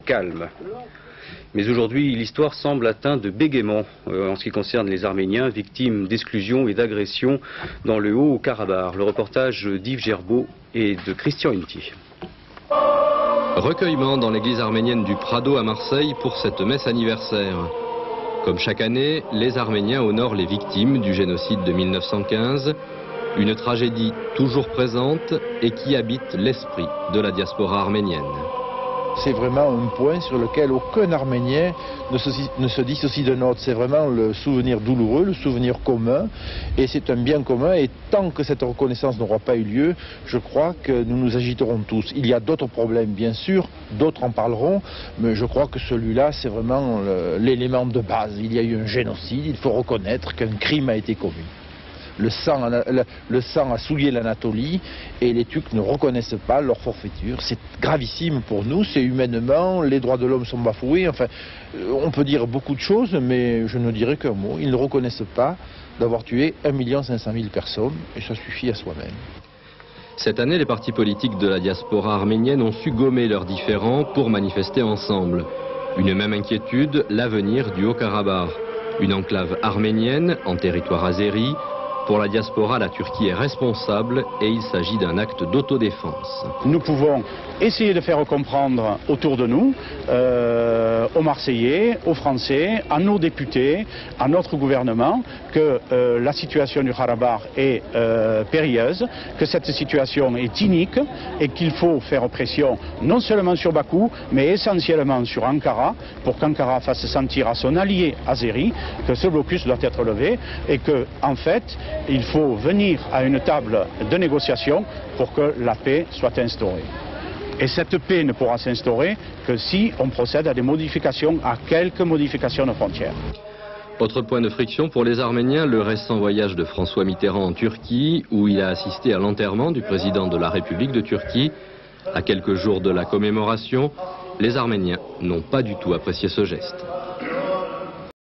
calme. Mais aujourd'hui, l'histoire semble atteinte de bégaiement en ce qui concerne les Arméniens, victimes d'exclusion et d'agression dans le Haut-Karabakh. Le reportage d'Yves Gerbeau et de Christian Hunty. Recueillement dans l'église arménienne du Prado à Marseille pour cette messe anniversaire. Comme chaque année, les Arméniens honorent les victimes du génocide de 1915, une tragédie toujours présente et qui habite l'esprit de la diaspora arménienne. C'est vraiment un point sur lequel aucun Arménien ne se dissocie de notre. C'est vraiment le souvenir douloureux, le souvenir commun, et c'est un bien commun. Et tant que cette reconnaissance n'aura pas eu lieu, je crois que nous nous agiterons tous. Il y a d'autres problèmes, bien sûr, d'autres en parleront, mais je crois que celui-là, c'est vraiment l'élément de base. Il y a eu un génocide, il faut reconnaître qu'un crime a été commis. Le sang a souillé l'Anatolie et les Turcs ne reconnaissent pas leur forfaiture. C'est gravissime pour nous, c'est humainement, les droits de l'homme sont bafoués. Enfin, on peut dire beaucoup de choses, mais je ne dirai qu'un mot. Ils ne reconnaissent pas d'avoir tué 1 500 000 personnes et ça suffit à soi-même. Cette année, les partis politiques de la diaspora arménienne ont su gommer leurs différends pour manifester ensemble. Une même inquiétude, l'avenir du Haut-Karabakh. Une enclave arménienne en territoire azéri. Pour la diaspora, la Turquie est responsable et il s'agit d'un acte d'autodéfense. Nous pouvons essayer de faire comprendre autour de nous, aux Marseillais, aux Français, à nos députés, à notre gouvernement, que la situation du Karabakh est périlleuse, que cette situation est inique et qu'il faut faire pression non seulement sur Bakou, mais essentiellement sur Ankara, pour qu'Ankara fasse sentir à son allié azéri que ce blocus doit être levé et que, en fait, il faut venir à une table de négociation pour que la paix soit instaurée. Et cette paix ne pourra s'instaurer que si on procède à des modifications, à quelques modifications de frontières. Autre point de friction pour les Arméniens, le récent voyage de François Mitterrand en Turquie, où il a assisté à l'enterrement du président de la République de Turquie. À quelques jours de la commémoration, les Arméniens n'ont pas du tout apprécié ce geste.